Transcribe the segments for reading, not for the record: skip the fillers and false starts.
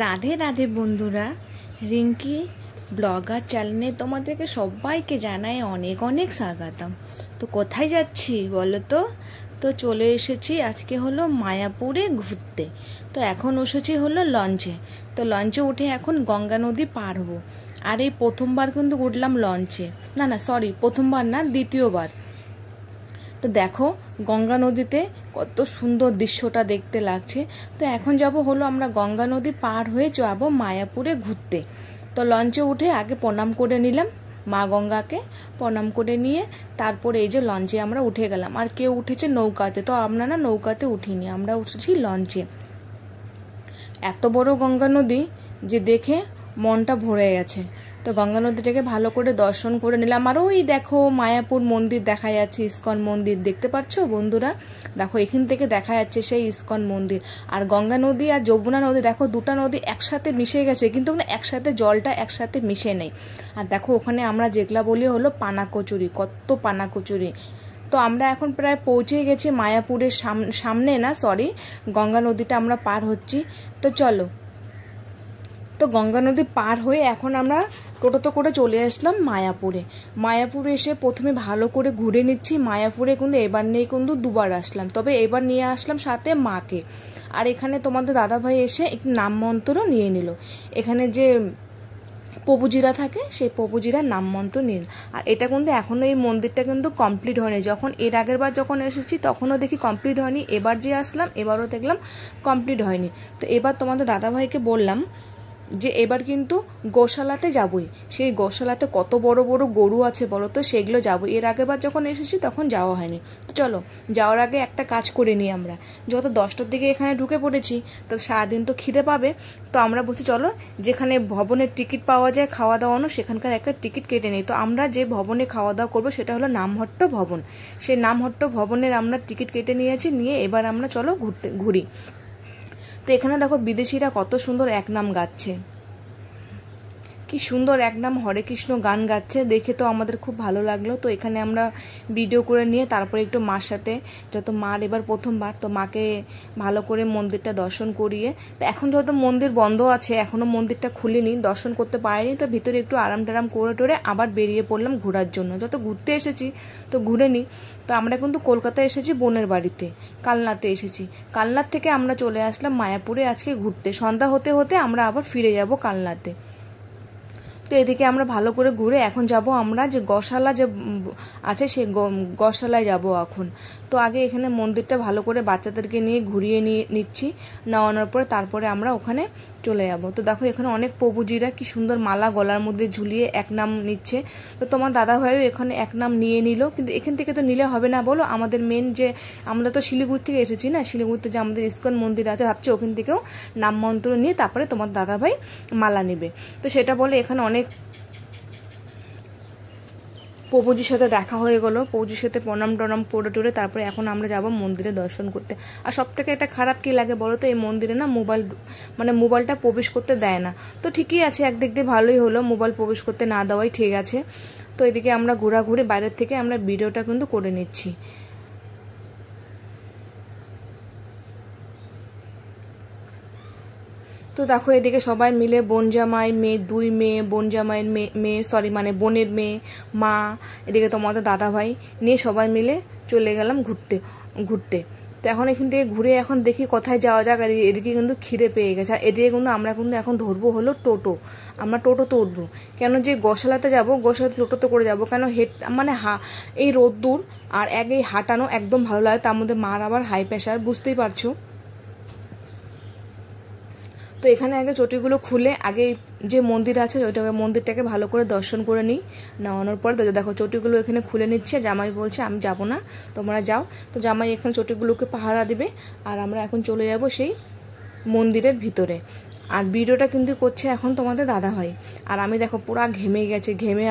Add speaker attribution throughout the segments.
Speaker 1: রাধে রাধে বন্ধুরা, রিঙ্কি ব্লগার চ্যানেলে তোমাদেরকে সবাইকে জানাই অনেক অনেক স্বাগতম। তো কোথায় যাচ্ছি বলো তো? চলে এসেছি আজকে হলো মায়াপুরে ঘুরতে। তো এখন এসেছি হলো লঞ্চে। তো লঞ্চে উঠে এখন গঙ্গা নদী পার হবো। আর এই প্রথমবার কিন্তু উঠলাম লঞ্চে, না সরি, প্রথমবার না, দ্বিতীয়বার। তো দেখো গঙ্গা নদীতে কত সুন্দর দৃশ্যটা দেখতে লাগছে। তো এখন যাব হলো আমরা গঙ্গা নদী পার হয়ে যাব মায়াপুরে ঘুরতে। তো লঞ্চে উঠে আগে প্রণাম করে নিলাম মা গঙ্গাকে, প্রণাম করে নিয়ে তারপরে এই যে লঞ্চে আমরা উঠে গেলাম। আর কেউ উঠেছে নৌকাতে, তো আমরা না নৌকাতে উঠিনি, আমরা উঠেছি লঞ্চে। এত বড় গঙ্গা নদী যে দেখে মনটা ভরে গেছে। তো গঙ্গা নদীটাকে ভালো করে দর্শন করে নিলাম। আর ওই দেখো মায়াপুর মন্দির দেখা যাচ্ছে, ইস্কন মন্দির দেখতে পাচ্ছ বন্ধুরা? দেখো এখান থেকে দেখা যাচ্ছে সেই ইস্কন মন্দির। আর গঙ্গা নদী আর যমুনা নদী দেখো, দুটা নদী একসাথে মিশে গেছে, কিন্তু একসাথে জলটা একসাথে মিশে নেই। আর দেখো ওখানে আমরা যেগুলা বলি হলো পানা কচুরি, কত পানা কচুরি। তো আমরা এখন প্রায় পৌঁছে গেছি মায়াপুরের সামনে না সরি, গঙ্গা নদীটা আমরা পার হচ্ছি। তো চলো, তো গঙ্গা নদী পার হয়ে এখন আমরা টোটোতে করে চলে আসলাম মায়াপুরে। মায়াপুরে এসে প্রথমে ভালো করে ঘুরে নিচ্ছি। মায়াপুরে কিন্তু এবার নেই, কিন্তু দুবার আসলাম, তবে এবার নিয়ে আসলাম সাথে মাকে। আর এখানে তোমাদের দাদাভাই এসে একটু নাম মন্ত্রও নিয়ে নিল। এখানে যে প্রভুজিরা থাকে সেই প্রভুজিরার নাম মন্ত্র নিন। আর এটা কিন্তু এখনো এই মন্দিরটা কিন্তু কমপ্লিট হয়নি। যখন এর আগের বার যখন এসেছি তখনও দেখি কমপ্লিট হয়নি, এবার যে আসলাম এবারও দেখলাম কমপ্লিট হয়নি। তো এবার তোমাদের দাদাভাইকে বললাম যে এবার কিন্তু গোশালাতে যাবই। সেই গোশালাতে কত বড় বড় গরু আছে বলো তো, সেগুলো যাবো। এর আগের বার যখন এসেছি তখন যাওয়া হয়নি। তো চলো, যাওয়ার আগে একটা কাজ করে নিই। আমরা যত 10টার দিকে এখানে ঢুকে পড়েছি, তো সারাদিন তো খিদে পাবে। তো আমরা বলছি চলো যেখানে ভবনের টিকিট পাওয়া যায় খাওয়া দাওয়ানো, সেখানকার একটা টিকিট কেটে নিই। তো আমরা যে ভবনে খাওয়া দাওয়া করবো সেটা হলো নামহট্ট ভবন। সেই নামহট্ট ভবনের আমরা টিকিট কেটে নিয়েছি, নিয়ে এবার আমরা চলো ঘুরি। তো এখানে দেখো বিদেশিরা কত সুন্দর এক নাম গাচ্ছে, কি সুন্দর এক নাম হরে কৃষ্ণ গান গাচ্ছে, দেখে তো আমাদের খুব ভালো লাগলো। তো এখানে আমরা ভিডিও করে নিয়ে তারপরে একটু মার সাথে, যত মার এবার প্রথমবার, তো মাকে ভালো করে মন্দিরটা দর্শন করিয়ে, তো এখন যেহেতু মন্দির বন্ধ আছে, এখনও মন্দিরটা খুলিনি, দর্শন করতে পারিনি, তো ভিতরে একটু আরাম টারাম করে টোরে আবার বেরিয়ে পড়লাম ঘোরার জন্য। যত ঘুরতে এসেছি তো ঘুরে নিই। তো আমরা কিন্তু কলকাতায় এসেছি বোনের বাড়িতে, কালনাতে এসেছি। কালনার থেকে আমরা চলে আসলাম মায়াপুরে আজকে ঘুরতে। সন্ধ্যা হতে হতে আমরা আবার ফিরে যাব কালনাতে। তো এদিকে আমরা ভালো করে ঘুরে এখন যাব আমরা যে গোশালা যে আছে সেই গোশালায় যাব এখন। তো আগে এখানে মন্দিরটা ভালো করে বাচ্চাদেরকে নিয়ে ঘুরিয়ে নিচ্ছি, নেওয়ানোর পরে তারপরে আমরা ওখানে চলে যাব। তো দেখো এখানে অনেক প্রভুজিরা কি সুন্দর মালা গলার মধ্যে ঝুলিয়ে এক নাম নিচ্ছে। তো তোমার দাদাভাইও এখানে এক নাম নিয়ে নিল, কিন্তু এখান থেকে তো নিলে হবে না বলো, আমাদের মেন যে, আমরা তো শিলিগুড়ি থেকে এসেছি না, শিলিগুড়িতে যে আমাদের ইস্কন মন্দির আছে, ভাবছি ওখান থেকেও নাম মন্ত্র নিয়ে তারপরে তোমার দাদাভাই মালা নেবে। তো সেটা বলে এখানে অনেক প্রভুজির সাথে দেখা হয়ে গেলো, প্রভুজির সাথে প্রণাম টনাম করে টোরে তারপরে এখন আমরা যাব মন্দিরে দর্শন করতে। আর সব থেকে একটা খারাপ কি লাগে বলো তো, এই মন্দিরে না মোবাইলটা প্রবেশ করতে দেয় না। তো ঠিকই আছে, একদিক দিয়ে ভালোই হলো, মোবাইল প্রবেশ করতে না দেওয়াই ঠিক আছে। তো এদিকে আমরা ঘোরাঘুরি বাইরের থেকে আমরা ভিডিওটা কিন্তু করে নিচ্ছি। তো দেখো এদিকে সবাই মিলে বোন জামাই মেয়ে, দুই মেয়ে, বোন জামাইয়ের মেয়ে সরি মানে বোনের মেয়ে, মা, এদিকে তোমাদের দাদাভাই নিয়ে সবাই মিলে চলে গেলাম ঘুরতে। তো এখন এখান থেকে ঘুরে এখন দেখি কোথায় যাওয়া যাক। আর এদিকে কিন্তু খিদে পেয়ে গেছে। আর এদিকে কিন্তু আমরা কিন্তু এখন ধরবো হলো টোটো। আমরা টোটোতে উঠবো, কেন যে গোশালাতে যাবো, গোশালাতে টোটোতে করে যাবো, কেন মানে এই রোদ্দুর আর এই হাঁটানো একদম ভালো লাগে। তার মধ্যে মার আবার হাই প্রেশার, বুঝতেই পারছো। তো এখানে আগে চটিগুলো খুলে আগে যে মন্দির আছে ওইটাকে, মন্দিরটাকে ভালো করে দর্শন করে নিই। নেওয়ানোর পর দেখো চটিগুলো এখানে খুলে নিচ্ছে। জামাই বলছে আমি যাব না, তোমরা যাও। তো জামাই এখানে চটিগুলোকে পাহারা দিবে, আর আমরা এখন চলে যাব সেই মন্দিরের ভিতরে। আর ভিডিওটা কিন্তু করছে এখন তোমাদের দাদা হয়। আর আমি দেখো পুরা ঘেমে গেছে, ঘেমে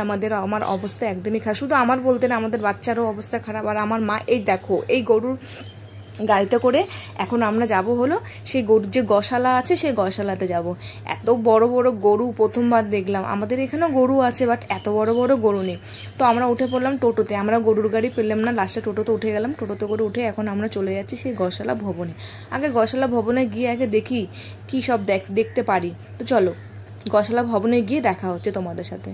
Speaker 1: আমার অবস্থা একদমই খারাপ। শুধু আমার বলতে না, আমাদের বাচ্চারও অবস্থা খারাপ। আর আমার মা এই দেখো এই গরুর গাড়িতে করে এখন আমরা যাব হলো সেই গরুর যে গোশালা আছে সেই গোশালাতে যাব। এত বড় বড় গরু প্রথমবার দেখলাম। আমাদের এখানেও গরু আছে, বাট এত বড় বড় গরু নেই। তো আমরা উঠে পড়লাম টোটোতে, আমরা গরুর গাড়ি পেলাম না, লাস্টে টোটোতে উঠে গেলাম। টোটোতে করে উঠে এখন আমরা চলে যাচ্ছি সেই গোশালা ভবনে। আগে গোশালা ভবনে গিয়ে আগে দেখি কি সব দেখতে পারি। তো চলো গোশালা ভবনে গিয়ে দেখা হচ্ছে তোমাদের সাথে।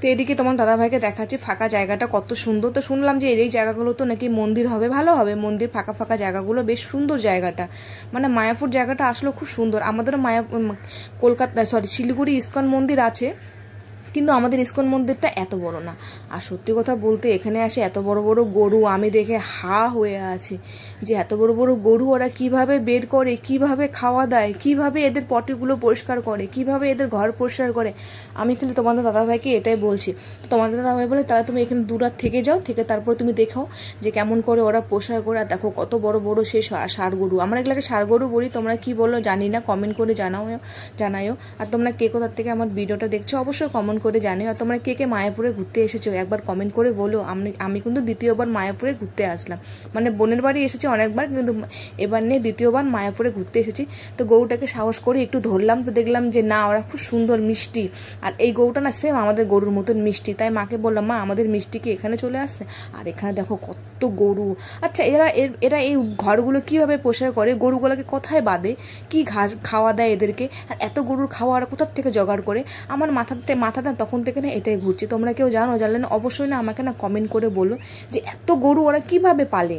Speaker 1: তো এদিকে তোমার দাদাভাইকে দেখাচ্ছি ফাঁকা জায়গাটা কত সুন্দর। তো শুনলাম যে এই জায়গাগুলো তো নাকি মন্দির হবে, ভালো হবে মন্দির, ফাঁকা ফাঁকা জায়গাগুলো বেশ সুন্দর জায়গাটা। মানে মায়াপুর জায়গাটা আসলে খুব সুন্দর। আমাদেরও কলকাতা শিলিগুড়ি ইস্কন মন্দির আছে, কিন্তু আমাদের ইস্কন মন্দিরটা এত বড় না। আর সত্যি কথা বলতে এখানে আসে এত বড় বড় গরু আমি দেখে হা হয়ে আছি যে এত বড় বড় গরু ওরা কিভাবে বের করে, কিভাবে খাওয়া দেয়, কিভাবে এদের পটিগুলো পরিষ্কার করে, কিভাবে এদের ঘর পরিষ্কার করে। আমি খালি তোমাদের দাদাভাইকে এটাই বলছি। তো তোমাদের দাদাভাই বলে তাহলে তুমি এখানে দূরাত থেকে যাও, থেকে তারপর তুমি দেখাও যে কেমন করে ওরা পরিষ্কার করে। আর দেখো কত বড় বড় সেই ষাঁড় গরু, আমরা এগুলোকে ষাঁড় গরু বলি, তোমরা কি বলো জানি না, কমেন্ট করে জানাও। আর তোমরা কে কোথার থেকে আমার ভিডিওটা দেখছো অবশ্যই কমেন্ট করে জানিও। আর তোমরা কে কে মায়াপুরে ঘুরতে এসেছো একবার কমেন্ট করে বলো। আমি কিন্তু দ্বিতীয়বার মায়াপুরে ঘুরতে আসলাম, মানে বোনের বাড়ি এসেছি অনেকবার, কিন্তু এবার নিয়ে দ্বিতীয়বার মায়াপুরে ঘুরতে এসেছি। তো গরুটাকে সাহস করে একটু ধরলাম, তো দেখলাম যে না ওরা খুব সুন্দর মিষ্টি। আর এই গরুটা না সেম আমাদের গরুর মতন মিষ্টি। তাই মাকে বললাম মা আমাদের মিষ্টি কি এখানে চলে আসছে? আর এখানে দেখো কত গরু। আচ্ছা এরা এই ঘরগুলো কিভাবে পরিষ্কার করে, গরুগুলোকে কোথায় বাঁধে, কি ঘাস খাওয়া দেয় এদেরকে, আর এত গরুর খাওয়া ওরা কোথার থেকে জোগাড় করে? আমার মাথাটা তখন থেকে না এটাই ঘুরছে। তোমরা কেউ জানলে না অবশ্যই না আমাকে না কমেন্ট করে বলো যে এত গরু ওরা কিভাবে পালে,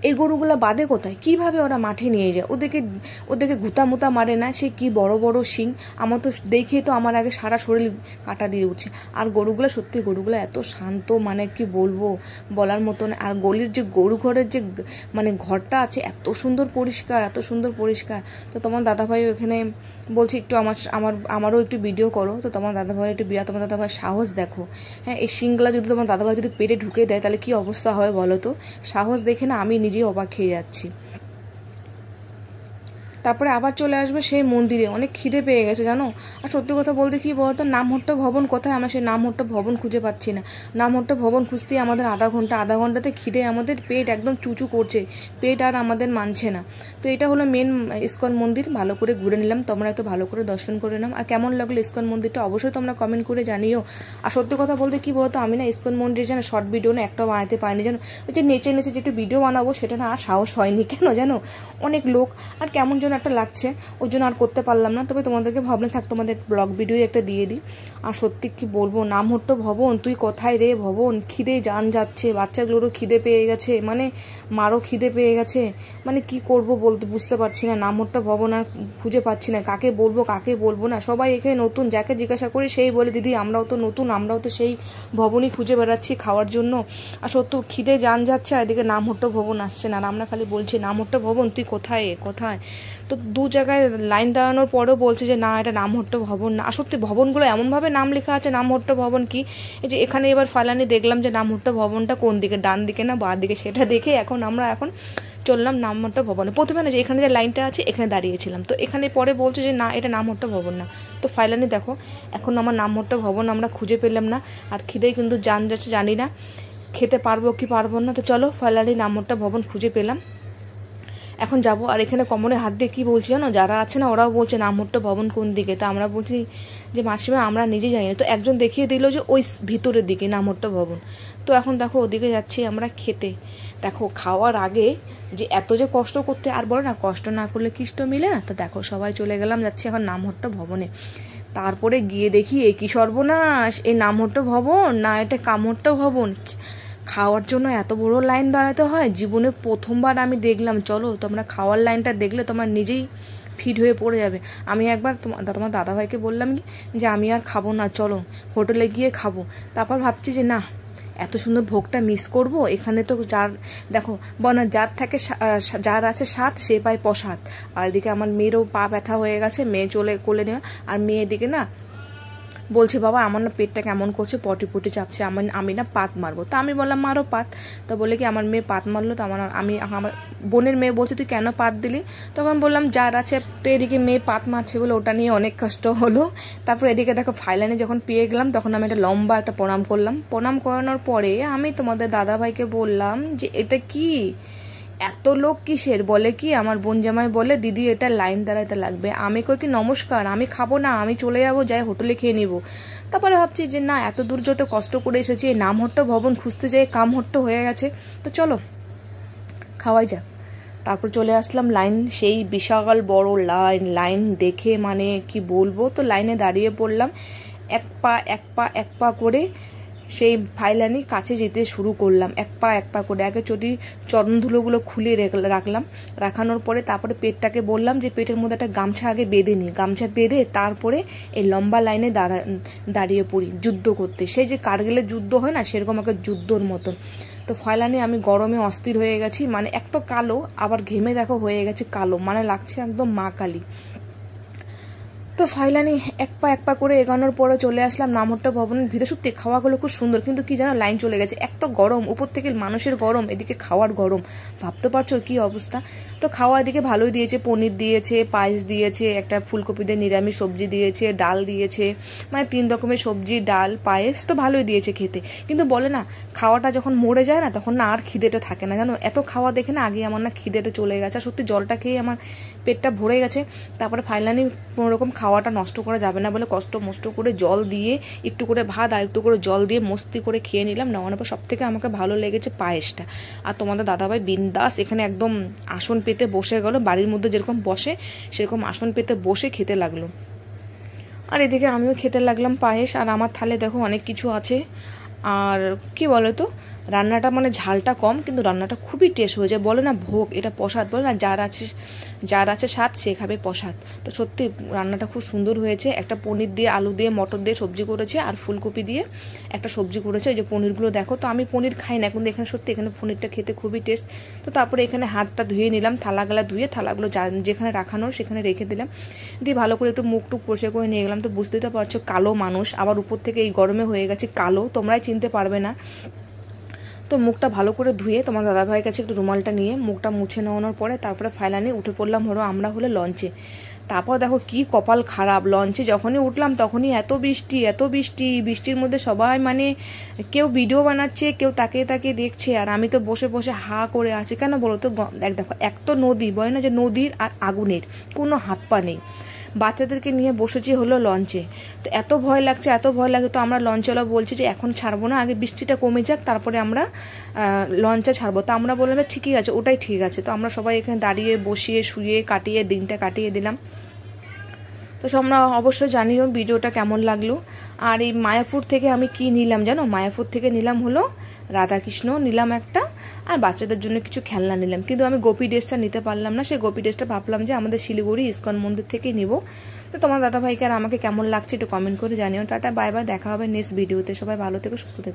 Speaker 1: এই গরুগুলো বাঁধে কোথায়, কিভাবে ওরা মাঠে নিয়ে যায়? ওদেরকে ঘুতা মুতা মারে না, সে কি বড় বড় শিং। আমার তো দেখেই তো আমার আগে সারা শরীর কাটা দিয়ে উঠছে। আর গরুগুলো সত্যি গরুগুলো এত শান্ত, মানে কি বলবো বলার মতন। আর গলির যে গরু ঘরের যে মানে ঘরটা আছে এত সুন্দর পরিষ্কার, এত সুন্দর পরিষ্কার। তো তোমার দাদাভাই এখানে বলছি একটু আমারও একটু ভিডিও করো। তো তোমার দাদাভাই একটু তোমার দাদাভাই সাহস দেখো। হ্যাঁ, এই শিংগুলা যদি তোমার দাদাভাই যদি পেটে ঢুকে দেয় তাহলে কি অবস্থা হবে বলো তো? সাহস দেখে না আমি নিজেই অবাক খেয়ে যাচ্ছি। তারপরে আবার চলে আসবে সেই মন্দিরে। অনেক খিদে পেয়ে গেছে জানো। আর সত্যি কথা বলতে কি বলতো, নামহট্ট ভবন কোথায়? আমরা সেই নামহট্ট ভবন খুঁজে পাচ্ছি না। নামহট্ট ভবন খুঁজতেই আমাদের আধা ঘন্টাতে খিদে আমাদের পেট একদম চুচু করছে, পেট আর আমাদের মানছে না। তো এটা হলো মেন ইস্কন মন্দির। ভালো করে ঘুরে নিলাম, তোমরা একটু ভালো করে দর্শন করে নাও। আর কেমন লাগলো ইস্কন মন্দিরটা অবশ্যই তোমরা কমেন্ট করে জানিও। আর সত্যি কথা বলতে কি বলতো, আমি না ইস্কন মন্দির যেন শর্ট ভিডিও না একটাও বানাতে পারিনি জানো। ওই যে নেচে যে একটু ভিডিও বানাবো সেটা না আর সাহস হয়নি। কেন জানো, অনেক লোক আর কেমন যেন একটা লাগছে, ওই জন্য আর করতে পারলাম না। তবে তোমাদেরকে ভাবলে থাক তোমাদের ব্লগ ভিডিও একটা দিয়ে দিই। আর সত্যি কি বলবো, নামহট্ট ভবন তুই কোথায় রে ভবন? খিদে জান যাচ্ছে, বাচ্চাগুলোরও খিদে পেয়ে গেছে, মানে মারও খিদে পেয়ে গেছে। মানে কি করব বুঝতে পারছি না। নামহট্ট ভবন আর খুঁজে পাচ্ছি না, কাকে বলবো না। সবাই এখানে নতুন, যাকে জিজ্ঞাসা করি সেই বলে দিদি আমরাও তো নতুন, আমরাও তো সেই ভবনই খুঁজে বেড়াচ্ছি খাওয়ার জন্য। আর সত্য খিদে জান যাচ্ছে, আর এদিকে নামহট্ট ভবন আসছে না। আর আমরা খালি বলছি নামহট্ট ভবন তুই কোথায়। তো দু জায়গায় লাইন দাঁড়ানোর পরেও বলছে যে না এটা নামহট্ট ভবন না। আর সত্যি ভবনগুলো এমনভাবে নাম লেখা আছে, নামহট্ট ভবন কি, এই যে এখানে এবার ফালানি দেখলাম যে নামহট্ট ভবনটা কোন দিকে, ডান দিকে না বাঁ দিকে, সেটা দেখে আমরা এখন চললাম নামহট্ট ভবনে। প্রথমে না যে এখানে যে লাইনটা আছে এখানে দাঁড়িয়েছিলাম, তো এখানে পরে বলছে যে না এটা নামহট্ট ভবন না। তো ফাইলানি দেখো এখন আমার নামহট্ট ভবন আমরা খুঁজে পেলাম না। আর খিদেই কিন্তু জান যাচ্ছে, জানি না খেতে পারবো কি পারবো না। তো চলো ফাইলানি নামহট্ট ভবন খুঁজে পেলাম, এখন যাব। আর এখানে কমরে হাত দিয়ে কী বলছি জানো, যারা আছে না ওরাও বলছে নামহট্ট ভবন কোন দিকে। তো আমরা বলছি যে মাসিমা আমরা নিজে জানি না। তো একজন দেখিয়ে দিল যে ওই ভিতরের দিকে নামহট্ট ভবন। তো এখন দেখো ওদিকে যাচ্ছি আমরা খেতে। দেখো খাওয়ার আগে যে এত যে কষ্ট করতে, আর বলো না কষ্ট না করলে কিষ্ট মিলে না। তো দেখো সবাই চলে গেলাম, যাচ্ছি এখন নামহট্ট ভবনে। তারপরে গিয়ে দেখি এ কি সর্বনাশ, এই নামহট্ট ভবন না এটা কামহট্ট ভবন। খাওয়ার জন্য এত বড় লাইন দাঁড়াতে হয়, জীবনে প্রথমবার আমি দেখলাম। চলো তোমরা খাওয়ার লাইনটা দেখলে তোমার নিজেই ফিট হয়ে পড়ে যাবে। আমি একবার তোমার দাদাভাইকে বললাম যে আমি আর খাবো না, চলো হোটেলে গিয়ে খাবো। তারপর ভাবছি যে না এত সুন্দর ভোগটা মিস করব। এখানে তো যার দেখো বনা যার থাকে যার আছে স্বাদ সে পায় প্রসাদ। আর এদিকে আমার মেয়েরও পা ব্যথা হয়ে গেছে, মেয়ে চলে কোলে নেওয়া, আর মেয়ে এদিকে না বলছে বাবা আমার না পেটটা কেমন করছে, পটি পটি চাপছে, আমি না পাত মারবো। তা আমি বললাম মারো পাত। তো বলে কি আমার মেয়ে পাত মারলো, তো আমার বোনের মেয়ে বলছে তুই কেন পাত দিলি, তখন বললাম যার আছে। তো এদিকে মেয়ে পাত মারছে বলে ওটা নিয়ে অনেক কষ্ট হলো। তারপর এদিকে দেখো ফাইলানে যখন পেয়ে গেলাম তখন আমি একটা লম্বা একটা প্রণাম করলাম। প্রণাম করানোর পরে আমি তোমাদের দাদাভাইকে বললাম যে এটা কি, এত লোক কিসের, বলে কি আমার বোন জামাই বলে দিদি এটা লাইন দাঁড়াতে লাগবে। আমি কই কি নমস্কার, আমি খাবো না, আমি চলে যাবো, যাই হোটেলে খেয়ে নিব। তারপরে ভাবছি যে না এত দূর যত কষ্ট করে এসেছি, নামহট্ট ভবন খুঁজতে যেয়ে কামহট্ট হয়ে গেছে, তো চলো খাওয়াই যাক। তারপর চলে আসলাম লাইন, সেই বিশাল বড় লাইন দেখে মানে কি বলবো। তো লাইনে দাঁড়িয়ে পড়লাম, এক পা করে সেই ফাইলানি কাছে যেতে শুরু করলাম, এক পা করে। আগে চরণধুলোগুলো খুলে রাখলাম, রাখানোর পরে তারপরে পেটটাকে বললাম যে পেটের মধ্যে একটা গামছা আগে বেঁধে নিই, গামছা বেঁধে তারপরে এই লম্বা লাইনে দাঁড়িয়ে পড়ি যুদ্ধ করতে। সেই যে কারগিলের যুদ্ধ হয় না, সেরকম একটা যুদ্ধর মতন। তো ফাইলানি আমি গরমে অস্থির হয়ে গেছি, মানে এক তো কালো, আবার ঘেমে দেখো হয়ে গেছে কালো, মানে লাগছে একদম মা কালী। তো ফাইলানি এক পা করে এগানোর পরে চলে আসলাম নামহট্ট ভবনের ভিতরে। সত্যি খাওয়াগুলো খুব সুন্দর, কিন্তু কি জানো লাইন চলে গেছে, এক তো গরম, উপর থেকে মানুষের গরম, এদিকে খাওয়ার গরম, ভাবতে পারছো কি অবস্থা। তো খাওয়া এদিকে ভালোই দিয়েছে, পনির দিয়েছে, পায়েস দিয়েছে, একটা ফুলকপি দিয়ে নিরামিষ সবজি দিয়েছে, ডাল দিয়েছে, মানে 3 রকমের সবজি ডাল পায়েস, তো ভালোই দিয়েছে খেতে। কিন্তু বলে না খাওয়াটা যখন মরে যায় না তখন না আর খিদেটা থাকে না, জানো এত খাওয়া দেখে না আগে আমার না খিদেটা চলে গেছে। আর সত্যি জলটা খেয়ে আমার পেটটা ভরে গেছে। তারপরে ফাইনালি কোনোরকম খাওয়াটা নষ্ট করা যাবে না বলে কষ্ট মষ্ট করে জল দিয়ে, একটু করে ভাত আর একটু করে জল দিয়ে মস্তি করে খেয়ে নিলাম। নেওয়ানোর পর সব থেকে আমাকে ভালো লেগেছে পায়েসটা। আর তোমাদের দাদাভাই বিন্দাস এখানে একদম আসন পেতে বসে গেল, বাড়ির মধ্যে যেরকম বসে সেরকম আসন পেতে বসে খেতে লাগলো। আর এদিকে আমিও খেতে লাগলাম পায়েস। আর আমার থালে দেখো অনেক কিছু আছে। আর কি বলো তো, রান্নাটা মানে ঝালটা কম, কিন্তু রান্নাটা খুবই টেস্ট হয়েছে। বলে না ভোগ, এটা প্রসাদ, বলে না যার আছে স্বাদ সে খাবে প্রসাদ। তো সত্যি রান্নাটা খুব সুন্দর হয়েছে। একটা পনির দিয়ে আলু দিয়ে মটর দিয়ে সবজি করেছে, আর ফুলকপি দিয়ে একটা সবজি করেছে। এই যে পনিরগুলো দেখো, তো আমি পনির খাই না, কিন্তু এখানে সত্যি এখানে পনিরটা খেতে খুবই টেস্ট। তো তারপরে এখানে হাতটা ধুয়ে নিলাম, থালাগুলো ধুয়ে থালাগুলো যেখানে রাখানোর সেখানে রেখে দিলাম, দিয়ে ভালো করে একটু মুখ টুক পরিষ্কার করে নিয়ে গেলাম। তো বুঝতেই তো পারছো কালো মানুষ, আবার উপর থেকে এই গরমে হয়ে গেছে কালো, তোমরাই চিনতে পারবে না। তো মুখটা ভালো করে ধুয়ে তোমার দাদাভাইয়ের কাছে একটু রুমালটা নিয়ে মুখটা মুছে নেওয়ানোর পরে তারপরে ফাইলানে উঠে পড়লাম আমরা হলে লঞ্চে। তারপর দেখো কি কপাল খারাপ, লঞ্চে যখনই উঠলাম তখনই এত বৃষ্টি, বৃষ্টির মধ্যে সবাই মানে কেউ ভিডিও বানাচ্ছে, কেউ তাকিয়ে দেখছে, আর আমি তো বসে বসে হা করে আছি। কেন বলো তো, দেখো এক তো নদী, বলে না যে নদীর আর আগুনের কোনো হাত পা নেই। বাচ্চাদেরকে নিয়ে বসেছি হলো লঞ্চে, তো এত ভয় লাগছে তো আমরা লঞ্চওয়ালা বলছি যে এখন ছাড়বো না, আগে বৃষ্টিটা কমে যাক তারপরে আমরা লঞ্চে ছাড়বো। তো আমরা বললাম ঠিকই আছে, ওটাই ঠিক আছে। তো আমরা সবাই এখানে দাঁড়িয়ে বসিয়ে শুয়ে দিনটা কাটিয়ে দিলাম। তো তোমরা অবশ্যই জানিও ভিডিওটা কেমন লাগলো। আর এই মায়াপুর থেকে আমি কি নিলাম জানো, মায়াপুর থেকে নিলাম হলো রাধাকৃষ্ণ নিলাম একটা, আর বাচ্চাদের জন্য কিছু খেলনা নিলাম। কিন্তু আমি গোপী ড্রেসটা নিতে পারলাম না, সেই গোপী ড্রেসটা ভাবলাম যে আমাদের শিলিগুড়ি ইস্কন মন্দির থেকেই নিব। তো তোমার দাদাভাইকে আর আমাকে কেমন লাগছে একটু কমেন্ট করে জানিও। টাটা বাই বাই, দেখা হবে নেক্সট ভিডিওতে। সবাই ভালো থেকো, সুস্থ থেকো।